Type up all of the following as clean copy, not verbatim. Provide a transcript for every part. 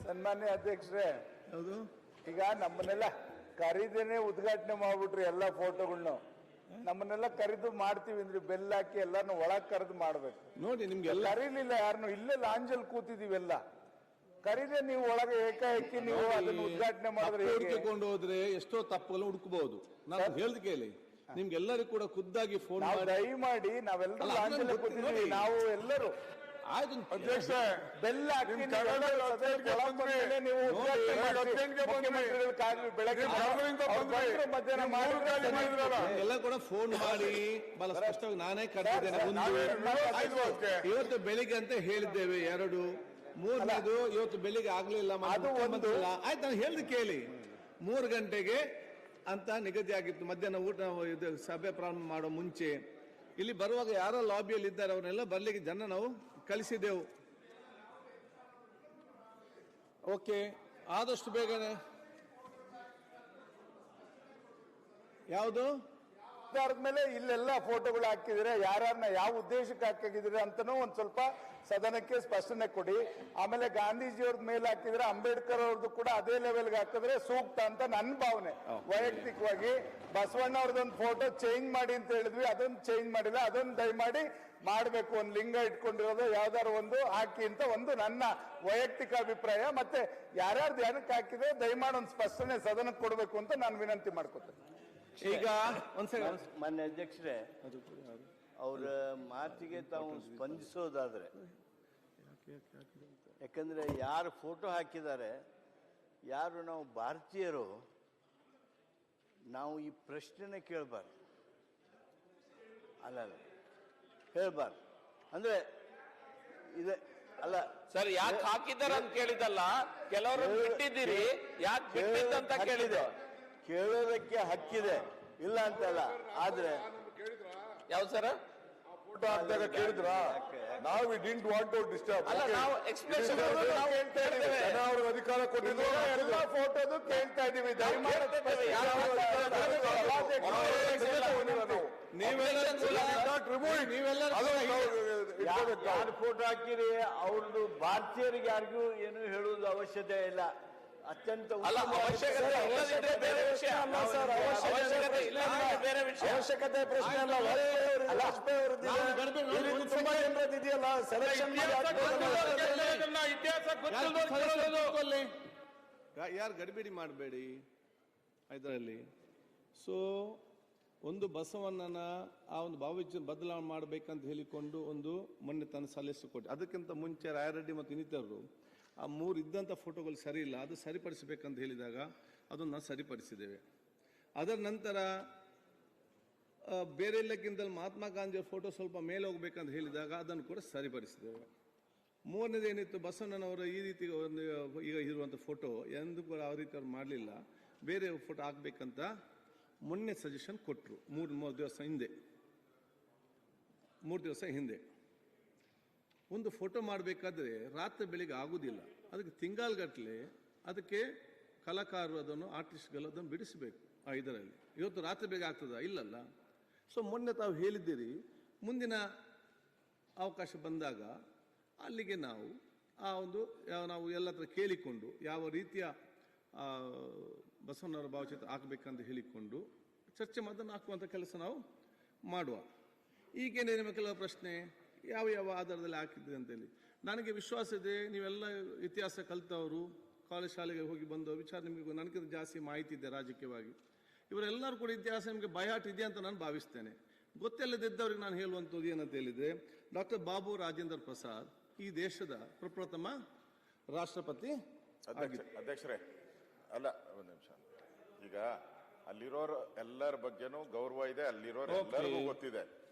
ಸನ್ಮಾನ್ಯ ಅಧ್ಯಕ್ಷರೇ, ಹೌದು. ಈಗ ನಮ್ಮನ್ನೆಲ್ಲ ಕರೀದೇನೆ ಉದ್ಘಾಟನೆ ಮಾಡ್ಬಿಟ್ರಿ ಎಲ್ಲ ಫೋಟೋಗಳನ್ನ. ನಮ್ಮನ್ನೆಲ್ಲ ಕರೆದು ಮಾಡ್ತೀವಿ ಅಂದ್ರೆ ಬೆಲ್ಲ ಹಾಕಿ ಎಲ್ಲಾನು ಒಳಗ್ ಕರೆದು ಮಾಡ್ಬೇಕು. ನೋಡಿ ನಿಮ್ಗೆಲ್ಲ ಕರೀಲಿಲ್ಲ ಯಾರನ್ನು, ಇಲ್ಲೇ ಲಾಂಜಲ್ ಕೂತಿದೀವೆಲ್ಲ. ಕರೀದೆ ನೀವು ಒಳಗೆ ಏಕಾಏಕಿ ನೀವು ಅದನ್ನು ಉದ್ಘಾಟನೆ ಮಾಡಿದ್ರೆ ಹುಡುಕಿಕೊಂಡು ಹೋದ್ರೆ ಎಷ್ಟೋ ತಪ್ಪುಗಳು ಹುಡುಕಬಹುದು. ನಾನು ಹೇಳ್ದ ಕೇಳಿ, ನಿಮ್ಗೆಲ್ಲರಿಗೂ ಕೂಡ ಖುದ್ದಾಗಿ ಫೋನ್ ಮಾಡಿ ದಯಮಾಡಿ ನಾವೆಲ್ಲರೂ ಲಾಂಜಲ್ ಕೂತಿದ್ವಿ, ನಾವು ಎಲ್ಲರೂ ಆಯ್ತು ಅಧ್ಯಕ್ಷ ಬೆಲ್ಲ ಹಾಕಿ ಎಲ್ಲ ಕೂಡ ಫೋನ್ ಮಾಡಿ ಬಹಳ ಸ್ಪಷ್ಟವಾಗಿ ನಾನೇ ಕರೆದಿದ್ದೇನೆ. ಇವತ್ತು ಬೆಳಿಗ್ಗೆ ಅಂತ ಹೇಳಿದ್ದೇವೆ, 2, 3ನೇದು ಇವತ್ತು ಬೆಳಿಗ್ಗೆ ಆಗ್ಲಿಲ್ಲ. ಆಯ್ತು, ನಾನು ಹೇಳ್ದು ಕೇಳಿ, 3 ಗಂಟೆಗೆ ಅಂತ ನಿಗದಿ ಆಗಿತ್ತು. ಮಧ್ಯಾಹ್ನ ಊಟ ಸಭೆ ಪ್ರಾರಂಭ ಮಾಡೋ ಮುಂಚೆ ಇಲ್ಲಿ ಬರುವಾಗ ಯಾರೋ ಲಾಬಿಯಲ್ಲಿ ಇದ್ದಾರೆ, ಅವನ್ನೆಲ್ಲ ಬರ್ಲಿಕ್ಕೆ ಜನ ನಾವು ಕಳಿಸಿದೆವು. ಓಕೆ, ಆದಷ್ಟು ಬೇಗನೆ. ಯಾವುದು ಮೇಲೆ ಇಲ್ಲೆಲ್ಲ ಫೋಟೋಗಳು ಹಾಕಿದ್ರೆ ಯಾರನ್ನ ಯಾವ ಉದ್ದೇಶಕ್ಕೆ ಹಾಕಿದ್ರೆ ಅಂತಾನೂ ಒಂದ್ ಸ್ವಲ್ಪ ಸದನಕ್ಕೆ ಸ್ಪಷ್ಟನೆ ಕೊಡಿ. ಆಮೇಲೆ ಗಾಂಧೀಜಿಯವ್ರ ಮೇಲೆ ಹಾಕಿದ್ರೆ ಅಂಬೇಡ್ಕರ್ ಅವ್ರದ್ದು ಕೂಡ ಅದೇ ಲೆವೆಲ್ಗೆ ಹಾಕಿದ್ರೆ ಸೂಕ್ತ ಅಂತ ನನ್ನ ಭಾವನೆ. ವೈಯಕ್ತಿಕವಾಗಿ ಬಸವಣ್ಣ ಅವ್ರದ್ದೊಂದು ಫೋಟೋ ಚೇಂಜ್ ಮಾಡಿ ಅಂತ ಹೇಳಿದ್ವಿ, ಅದೊಂದು ಚೇಂಜ್ ಮಾಡಿಲ್ಲ. ಅದೊಂದು ದಯಮಾಡಿ ಮಾಡಬೇಕು. ಒಂದು ಲಿಂಗ ಇಟ್ಕೊಂಡಿರೋದು ಯಾವ್ದಾರು ಒಂದು ಹಾಕಿ ಅಂತ ಒಂದು ನನ್ನ ವೈಯಕ್ತಿಕ ಅಭಿಪ್ರಾಯ. ಮತ್ತೆ ಯಾರ್ಯಾರು ಧ್ಯಾನಕ್ಕೆ ಹಾಕಿದ್ರೆ ದಯಮಾಡಿ ಒಂದು ಸ್ಪಷ್ಟನೆ ಸದನಕ್ಕೆ ಕೊಡಬೇಕು ಅಂತ ನಾನು ವಿನಂತಿ ಮಾಡ್ಕೊತೇನೆ. ಈಗ ಮಾನ್ಯ ಅಧ್ಯಕ್ಷರೇ, ಅವರ ಮಾತಿಗೆ ತಾವು ಸ್ಪಂದಿಸೋದಾದ್ರೆ, ಯಾಕಂದ್ರೆ ಯಾರು ಫೋಟೋ ಹಾಕಿದ್ದಾರೆ, ಯಾರು ನಾವು ಭಾರತೀಯರು, ನಾವು ಈ ಪ್ರಶ್ನೆನೇ ಕೇಳಬಾರ್ದು. ಅಲ್ಲ ಹೇಳ್ಬಾರ್ದು ಅಂದ್ರೆ ಇದೆ ಅಲ್ಲ ಸರ್. ಯಾಕೆ ಹಾಕಿದ್ದಾರೆ ಅಂತ ಕೇಳಿದಲ್ಲ, ಕೆಲವರು ಬಿಟ್ಟಿದ್ದೀರಿ, ಯಾಕೆ ಬಿಟ್ಟಿದ್ದಂತ ಕೇಳಿದೆ. ಕೇಳೋದಕ್ಕೆ ಹಕ್ಕಿದೆ, ಇಲ್ಲ ಅಂತಲ್ಲ. ಆದ್ರೆ ಯಾವ್ದು ಸರ್ ಫೋಟೋ ಹಾಕಿದಾಗ ಕೇಳಿದ್ರ ನಾವು we didn't want to disturb. ಅಲ್ಲ, ನಾವು ಎಕ್ಸ್ಪ್ರೆಷನ್ ಅವ್ರಿಗೆ ಅಧಿಕಾರ ಕೊಟ್ಟಿದ್ದು ಎಲ್ಲ ಫೋಟೋದು ಕೇಳ್ತಾ ಇದೀವಿ. ದಯಮಾಡಿ ಯಾರು ಫೋಟೋ ಹಾಕಿರಿ ಅವ್ರದ್ದು ಭಾರತೀಯರಿಗೆ ಯಾರಿಗೂ ಏನು ಹೇಳುವುದು ಅವಶ್ಯಕತೆ ಇಲ್ಲ. ಅತ್ಯಂತ ಅವಶ್ಯಕತೆ ಪ್ರಶ್ನೆ ಅಲ್ಲ. ವಾಜಪೇಯಿ ಅವರದ್ದು ತುಂಬಾ ಜನರದ್ದು ಇದೆಯಲ್ಲ, ಸೆಲೆಕ್ಷನ್ ಯಾರು ಗಡಿಬಿಡಿ ಮಾಡಬೇಡಿ ಇದರಲ್ಲಿ. ಸೊ ಒಂದು ಬಸವಣ್ಣನ ಆ ಒಂದು ಭಾವಚಿತ್ರ ಬದಲಾವಣೆ ಮಾಡಬೇಕಂತ ಹೇಳಿಕೊಂಡು ಒಂದು ಮೊನ್ನೆ ತನ್ನ ಸಲಹೆ ಕೊಟ್ಟು, ಅದಕ್ಕಿಂತ ಮುಂಚೆ ರಾಯರೆಡ್ಡಿ ಮತ್ತು ಇನ್ನಿತರರು ಆ 3 ಇದ್ದಂಥ ಫೋಟೋಗಳು ಸರಿ ಇಲ್ಲ, ಅದು ಸರಿಪಡಿಸಬೇಕಂತ ಹೇಳಿದಾಗ ಅದನ್ನು ನಾವು ಸರಿಪಡಿಸಿದ್ದೇವೆ. ಅದರ ನಂತರ ಬೇರೆ ಎಲ್ಲಕ್ಕಿಂತಲೂ ಮಹಾತ್ಮ ಗಾಂಧಿಯವರ ಫೋಟೋ ಸ್ವಲ್ಪ ಮೇಲೆ ಹೋಗ್ಬೇಕಂತ ಹೇಳಿದಾಗ ಅದನ್ನು ಕೂಡ ಸರಿಪಡಿಸಿದ್ದೇವೆ. 3ನೇದು ಏನಿತ್ತು, ಬಸವಣ್ಣನವರ ಈ ರೀತಿ ಒಂದು ಈಗ ಇರುವಂಥ ಫೋಟೋ ಎಂದು ಕೂಡ ಆ ರೀತಿ ಅವ್ರು ಮಾಡಲಿಲ್ಲ, ಬೇರೆ ಫೋಟೋ ಹಾಕ್ಬೇಕಂತ ಮೊನ್ನೆ ಸಜೆಷನ್ ಕೊಟ್ಟರು. 3 ದಿವಸ ಹಿಂದೆ, 3 ದಿವಸ ಹಿಂದೆ ಒಂದು ಫೋಟೋ ಮಾಡಬೇಕಾದ್ರೆ ರಾತ್ರಿ ಬೆಳಿಗ್ಗೆ ಆಗುವುದಿಲ್ಲ, ಅದಕ್ಕೆ ತಿಂಗಾಲ್ಗಟ್ಟಲೆ ಅದಕ್ಕೆ ಕಲಾಕಾರರು ಅದನ್ನು ಆರ್ಟಿಸ್ಟ್ಗಳು ಅದನ್ನು ಬಿಡಿಸಬೇಕು. ಇದರಲ್ಲಿ ಇವತ್ತು ರಾತ್ರಿ ಬೇಗ ಆಗ್ತದ? ಇಲ್ಲಲ್ಲ. ಸೊ ಮೊನ್ನೆ ತಾವು ಹೇಳಿದ್ದೀರಿ, ಮುಂದಿನ ಅವಕಾಶ ಬಂದಾಗ ಅಲ್ಲಿಗೆ ನಾವು ಆ ಒಂದು ನಾವು ಎಲ್ಲ ಹತ್ರ ಕೇಳಿಕೊಂಡು ಯಾವ ರೀತಿಯ ಬಸವಣ್ಣವರ ಭಾವಚಿತ್ರ ಹಾಕಬೇಕಂತ ಹೇಳಿಕೊಂಡು ಚರ್ಚೆ ಅದನ್ನು ಹಾಕುವಂಥ ಕೆಲಸ ನಾವು ಮಾಡುವ. ಈಗೇನೇ ನಿಮ್ಮ ಕೆಲವು ಪ್ರಶ್ನೆ ಯಾವ ಆಧಾರದಲ್ಲಿ ಹಾಕಿದ್ರಿ ಅಂತೇಳಿ ನನಗೆ ವಿಶ್ವಾಸ ಇದೆ. ನೀವೆಲ್ಲ ಇತಿಹಾಸ ಕಲಿತವರು, ಕಾಲೇಜ್ ಶಾಲೆಗೆ ಹೋಗಿ ಬಂದ ವಿಚಾರ ನಿಮಗೆ ನನಗಿಂತ ಜಾಸ್ತಿ ಮಾಹಿತಿ ಇದೆ ರಾಜಕೀಯವಾಗಿ. ಇವರೆಲ್ಲರೂ ಕೂಡ ಇತಿಹಾಸ ನಿಮಗೆ ಬಯಾಟ್ ಇದೆ ಅಂತ ನಾನು ಭಾವಿಸ್ತೇನೆ. ಗೊತ್ತಿಲ್ಲದಿದ್ದವ್ರಿಗೆ ನಾನು ಹೇಳುವಂಥದ್ದು ಏನಂತ ಹೇಳಿದರೆ, ಡಾಕ್ಟರ್ ಬಾಬು ರಾಜೇಂದ್ರ ಪ್ರಸಾದ್ ಈ ದೇಶದ ಪ್ರಪ್ರಥಮ ರಾಷ್ಟ್ರಪತಿ. ಅಧ್ಯಕ್ಷರೇ, ಅಲ್ಲ ಒಂದು ನಿಮಿಷ. ಈಗ ಅಲ್ಲಿರೋರು ಎಲ್ಲರ ಬಗ್ಗೆನೂ ಗೌರವ ಇದೆ, ಅಲ್ಲಿರೋರು ಎಲ್ಲರಿಗೂ ಗೊತ್ತಿದೆ.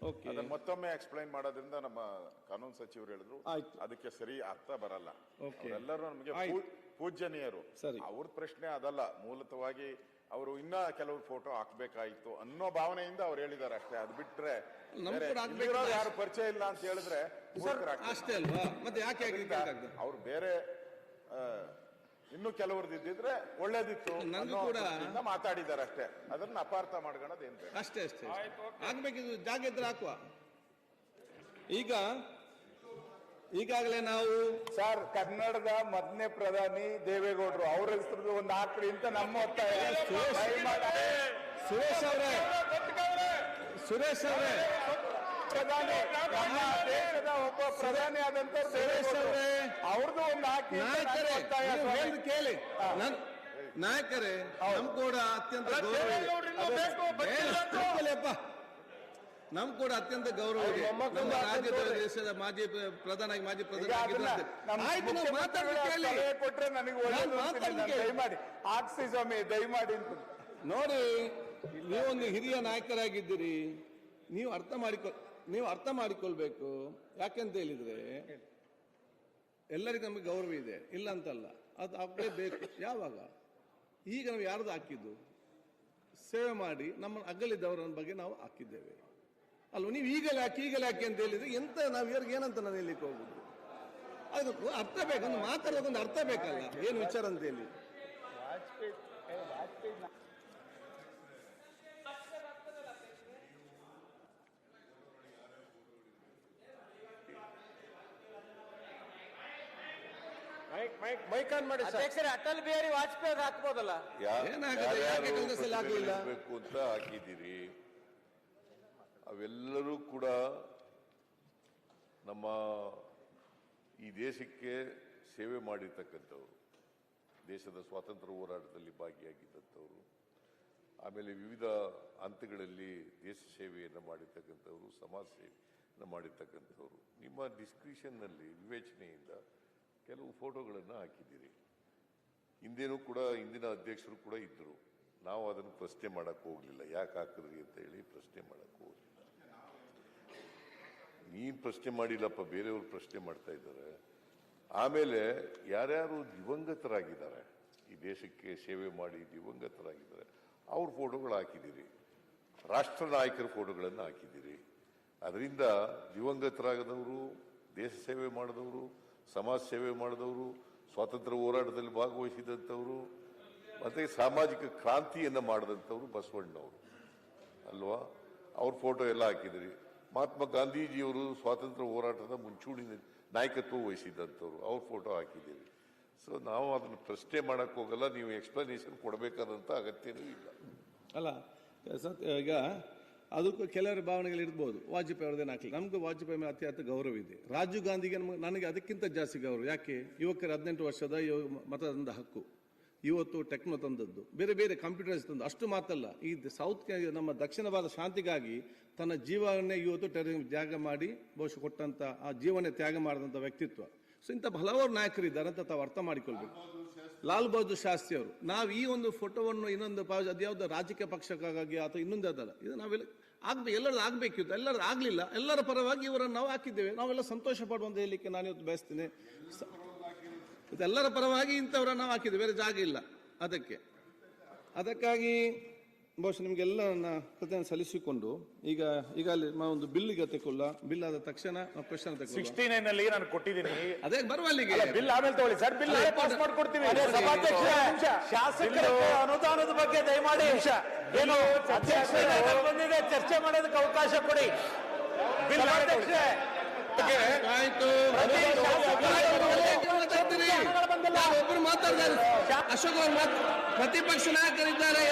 ಅದನ್ನ ಮತ್ತೊಮ್ಮೆ ಎಕ್ಸ್ಪ್ಲೈನ್ ಮಾಡೋದ್ರಿಂದ ನಮ್ಮ ಕಾನೂನು ಸಚಿವರು ಹೇಳಿದ್ರು ಅದಕ್ಕೆ ಸರಿ ಅರ್ಥ ಬರಲ್ಲ. ಎಲ್ಲರೂ ನಮಗೆ ಪೂಜ್ಯನೀಯರು, ಅವ್ರ ಪ್ರಶ್ನೆ ಅದಲ್ಲ. ಮೂಲತವಾಗಿ ಅವರು ಇನ್ನ ಕೆಲವರು ಫೋಟೋ ಹಾಕ್ಬೇಕಾಯ್ತು ಅನ್ನೋ ಭಾವನೆಯಿಂದ ಅವ್ರು ಹೇಳಿದ್ದಾರೆ ಅಷ್ಟೇ. ಅದು ಬಿಟ್ರೆ ಯಾರು ಪರಿಚಯ ಇಲ್ಲ ಅಂತ ಹೇಳಿದ್ರೆ ಅವ್ರು ಬೇರೆ ಇನ್ನು ಕೆಲವ್ರದ್ದು ಇದ್ದಿದ್ರೆ ಒಳ್ಳೇದಿತ್ತು ಮಾತಾಡಿದ್ದಾರೆ ಅಷ್ಟೇ. ಅದನ್ನ ಅಪಾರ್ಥ ಮಾಡ್ಕೊಳ್ಳೋದು ಏನ್ ಅಷ್ಟೇ ಆಗ್ಬೇಕಿದ್ದು ಜಾಗ ಇದ್ರೆ ಹಾಕುವ. ಈಗ ಈಗಾಗಲೇ ನಾವು ಸರ್ ಕನ್ನಡದ ಮೊದಲನೇ ಪ್ರಧಾನಿ ದೇವೇಗೌಡರು ಅವ್ರ ಹೆಸರು ಒಂದು ಹಾಕ್ರಿ ಅಂತ ನಮ್ಮ ಒತ್ತಾಯ. ಸುರೇಶ್ ಅವರೇ ಪ್ರಧಾನಿ ನಮ್ಮ ದೇಶದ ಒಬ್ಬ ಪ್ರಧಾನಿ ಆದಂತ ಸುರೇಶ್ ಅವರೇ ಅವ್ರದ್ದು ಒಂದು ಹಾಕಿ ಅಂತ ನಮ್ಮ ನಾಯಕರೇ ಒತ್ತಾಯ ನೀವು ಸ್ವಾಮಿ. ಹೇಳ್ದು ಕೇಳಿ ನಾಯಕರೇ ನಮ್ ಕೂಡ ಅತ್ಯಂತ ಗೌರವ ನಮ್ ಕೂಡ ಅತ್ಯಂತ ಗೌರವ ಇದೆ. ನಮ್ಮ ರಾಜ್ಯದ ದೇಶದ ಮಾಜಿ ಪ್ರಧಾನಿ ಈಗ ಅದನ್ನ ನಮ್ಮ ಆಯ್ತು ನಾವು ಮಾತಾಡೋದು ಕೇಳಿ ಸಲಹೆ ಕೊಟ್ರೆ ನನಗೆ ಒಳ್ಳೆಯದು ನಾನು ಅಂತೀನಿ. ಮಾತಾಡೋದು ಕೇಳಿ. ದಯಮಾಡಿ ಹಾಕ್ಸಿ ಸ್ವಾಮಿ ದಯಮಾಡಿ ಅಂತ. ನೋಡಿ ನೀವೊಂದು ಹಿರಿಯ ನಾಯಕರಾಗಿದ್ದೀರಿ, ನೀವು ಅರ್ಥ ಮಾಡಿಕೊಳ್ಬೇಕು. ಯಾಕೆಂತ ಹೇಳಿದ್ರೆ ಎಲ್ಲರಿಗೂ ನಮಗೆ ಗೌರವ ಇದೆ, ಇಲ್ಲ ಅಂತಲ್ಲ, ಅದು ಆಗಲೇಬೇಕು. ಯಾವಾಗ ಈಗ ನಾವು ಯಾರ್ದು ಹಾಕಿದ್ದು ಸೇವೆ ಮಾಡಿ ನಮ್ಮ ಅಗಲಿದ್ದವರ ಬಗ್ಗೆ ನಾವು ಹಾಕಿದ್ದೇವೆ ಅಲ್ವ. ನೀವು ಈಗಲೇ ಹಾಕಿ ಅಂತ ಹೇಳಿದ್ರೆ ಎಂತ ನಾವು ಇವ್ರಿಗೆ ಏನಂತ ನಾನು ಹೇಳಲಿಕ್ಕೆ ಹೋಗುದು? ಅದಕ್ಕೂ ಅರ್ಥ ಬೇಕು, ಒಂದು ಮಾತಾಡೋದೊಂದು ಅರ್ಥ ಬೇಕಲ್ಲ ಏನು ವಿಚಾರ ಅಂತ ಹೇಳಿ. ಮೈಕ್ ಆನ್ ಮಾಡಿ ಅಧ್ಯಕ್ಷರೇ, ಅಟಲ್ ಬಿಹಾರಿ ವಾಜಪೇಯಿ ಹಾಕ್ಬೋದಲ್ಲ? ಏನಾಗಿದೆ? ಯಾಕೆ ಕಾಂಗ್ರೆಸ್ಸಲ್ಲಿ ಆಗ್ಲಿಲ್ಲ? ಅಂತ ಹಾಕಿದ್ದೀರಿ. ಅವೆಲ್ಲರೂ ಕೂಡ ನಮ್ಮ ಈ ದೇಶಕ್ಕೆ ಸೇವೆ ಮಾಡಿರ್ತಕ್ಕಂಥವ್ರು, ದೇಶದ ಸ್ವಾತಂತ್ರ್ಯ ಹೋರಾಟದಲ್ಲಿ ಭಾಗಿಯಾಗಿದ್ದಂಥವ್ರು, ಆಮೇಲೆ ವಿವಿಧ ಹಂತಗಳಲ್ಲಿ ದೇಶ ಸೇವೆಯನ್ನು ಮಾಡಿರ್ತಕ್ಕಂಥವ್ರು, ಸಮಾಜ ಸೇವೆಯನ್ನು ಮಾಡಿರ್ತಕ್ಕಂಥವ್ರು. ನಿಮ್ಮ ಡಿಸ್ಕ್ರಿಷನ್ನಲ್ಲಿ ವಿವೇಚನೆಯಿಂದ ಕೆಲವು ಫೋಟೋಗಳನ್ನು ಹಾಕಿದ್ದೀರಿ. ಹಿಂದೇನೂ ಕೂಡ ಹಿಂದಿನ ಅಧ್ಯಕ್ಷರು ಕೂಡ ಇದ್ದರು. ನಾವು ಅದನ್ನು ಪ್ರಶ್ನೆ ಮಾಡಕ್ಕೆ ಹೋಗಲಿಲ್ಲ, ಯಾಕೆ ಹಾಕಿದ್ರಿ ಅಂತ ಹೇಳಿ ಪ್ರಶ್ನೆ ಮಾಡಕ್ಕೆ ಹೋಗಲಿಲ್ಲ. ನೀನು ಪ್ರಶ್ನೆ ಮಾಡಿಲ್ಲಪ್ಪ, ಬೇರೆಯವರು ಪ್ರಶ್ನೆ ಮಾಡ್ತಾ ಇದ್ದಾರೆ. ಆಮೇಲೆ ಯಾರ್ಯಾರು ದಿವಂಗತರಾಗಿದ್ದಾರೆ, ಈ ದೇಶಕ್ಕೆ ಸೇವೆ ಮಾಡಿ ದಿವಂಗತರಾಗಿದ್ದಾರೆ, ಅವ್ರ ಫೋಟೋಗಳು ಹಾಕಿದ್ದೀರಿ. ರಾಷ್ಟ್ರ ನಾಯಕರ ಫೋಟೋಗಳನ್ನು ಹಾಕಿದ್ದೀರಿ. ಅದರಿಂದ ದಿವಂಗತರಾಗದವರು, ದೇಶ ಸೇವೆ ಮಾಡಿದವರು, ಸಮಾಜ ಸೇವೆ ಮಾಡಿದವರು, ಸ್ವಾತಂತ್ರ್ಯ ಹೋರಾಟದಲ್ಲಿ ಭಾಗವಹಿಸಿದಂಥವರು, ಮತ್ತು ಸಾಮಾಜಿಕ ಕ್ರಾಂತಿಯನ್ನು ಮಾಡಿದಂಥವ್ರು ಬಸವಣ್ಣವರು ಅಲ್ವಾ, ಅವ್ರ ಫೋಟೋ ಎಲ್ಲ ಹಾಕಿದ್ರಿ. ಮಹಾತ್ಮ ಗಾಂಧೀಜಿಯವರು ಸ್ವಾತಂತ್ರ್ಯ ಹೋರಾಟದ ಮುಂಚೂಣಿ ನಾಯಕತ್ವ ವಹಿಸಿದಂಥವ್ರು, ಅವ್ರ ಫೋಟೋ ಹಾಕಿದ್ದೀರಿ. ಸೊ ನಾವು ಅದನ್ನು ಪ್ರಶ್ನೆ ಮಾಡಕ್ಕೆ ಹೋಗಲ್ಲ, ನೀವು ಎಕ್ಸ್ಪ್ಲನೇಷನ್ ಕೊಡಬೇಕಾದಂಥ ಅಗತ್ಯವೂ ಇಲ್ಲ. ಅಲ್ಲ ಈಗ ಅದಕ್ಕೂ ಕೆಲವರ ಭಾವನೆಗಳಿರ್ಬೋದು. ವಾಜಪೇಯಿ ಅವ್ರದ್ದೇನು ಹಾಕಲಿ, ನಮಗೂ ವಾಜಪೇಯಿ ಮೇಲೆ ಅತ್ಯಂತ ಗೌರವ ಇದೆ. ರಾಜೀವ್ ಗಾಂಧಿಗೆ ನನಗೆ ಅದಕ್ಕಿಂತ ಜಾಸ್ತಿ ಗೌರವ. ಯಾಕೆ? ಯುವಕರ 18 ವರ್ಷದ ಮತದಾನದ ಹಕ್ಕು, ಇವತ್ತು ಟೆಕ್ನೋ ತಂದದ್ದು, ಬೇರೆ ಬೇರೆ ಕಂಪ್ಯೂಟರ್ಸ್ ತಂದು, ಅಷ್ಟು ಮಾತಲ್ಲ, ಈ ಸೌತ್ ನಮ್ಮ ದಕ್ಷಿಣ ಭಾರತ ಶಾಂತಿಗಾಗಿ ತನ್ನ ಜೀವವನ್ನೇ ಇವತ್ತು ತ್ಯಾಗ ಮಾಡಿ ಬಹುಶಃ ಕೊಟ್ಟಂತ, ಆ ಜೀವನ ತ್ಯಾಗ ಮಾಡಿದಂಥ ವ್ಯಕ್ತಿತ್ವ. ಸೊ ಇಂಥ ಹಲವಾರು ನಾಯಕರಿದ್ದಾರೆ ಅಂತ ತಾವು ಅರ್ಥ ಮಾಡಿಕೊಳ್ಬೇಕು. ಲಾಲ್ ಬಹದ್ದೂರ್ ಶಾಸ್ತ್ರಿ ಅವರು, ನಾವು ಈ ಒಂದು ಫೋಟೋವನ್ನು ಇನ್ನೊಂದು ಅದ್ಯಾವುದೋ ರಾಜಕೀಯ ಪಕ್ಷಕ್ಕಾಗಿ ಅಥವಾ ಇನ್ನೊಂದು ಅದಲ್ಲ, ಇದು ನಾವೆಲ್ಲ ಎಲ್ಲರೂ ಆಗ್ಬೇಕಿತ್ತು, ಎಲ್ಲರೂ ಆಗ್ಲಿಲ್ಲ, ಎಲ್ಲರ ಪರವಾಗಿ ಇವರನ್ನು ನಾವು ಹಾಕಿದ್ದೇವೆ. ನಾವೆಲ್ಲ ಸಂತೋಷ ಪಡುವಂತ ಹೇಳಲಿಕ್ಕೆ ನಾನು ಇವತ್ತು ಬಯಸ್ತೇನೆ. ಇದೆಲ್ಲರ ಪರವಾಗಿ ಇಂಥವ್ರನ್ನ ನಾವು ಹಾಕಿದ್ದೇವೆ, ಬೇರೆ ಜಾಗ ಇಲ್ಲ. ಅದಕ್ಕಾಗಿ ಬಹುಶಃ ನಿಮಗೆಲ್ಲ ನನ್ನ ಕೃತಜ್ಞತೆ ಸಲ್ಲಿಸಿಕೊಂಡು ಈಗ ಅಲ್ಲಿ ಒಂದು ಬಿಲ್ಗೆ ತೆಗೊಳ್ಳ, ಬಿಲ್ ಆದ ತಕ್ಷಣ ಕ್ವಶನ್ 69 ನಲ್ಲಿ ನಾನು ಕೊಟ್ಟಿದ್ದೀನಿ. ಅದೇ ಬರುವ ಅಲ್ಲಿಗೆ ಬಿಲ್ ಆಮೇಲೆ ತಗೊಳ್ಳಿ ಸರ್, ಬಿಲ್ ಪಾಸ್ ಮಾಡ್ಕೊಡ್ತೀವಿ. ಶಾಸಕರ ಅನುದಾನದ ಬಗ್ಗೆ ದಯಮಾಡಿ ಏನು ಅಧ್ಯಕ್ಷರೇ ಬಂದಿದೆ, ಚರ್ಚೆ ಮಾಡೋದಕ್ಕೆ ಅವಕಾಶ ಕೊಡಿ. ಬಿಲ್ ಆಯ್ತು, ಒಬ್ರು ಮಾತಾಡ್ತಾರೆ. ಅಶೋಕ್ ಅವರು ಪ್ರತಿಪಕ್ಷ ನಾಯಕರಿದ್ದಾರೆ.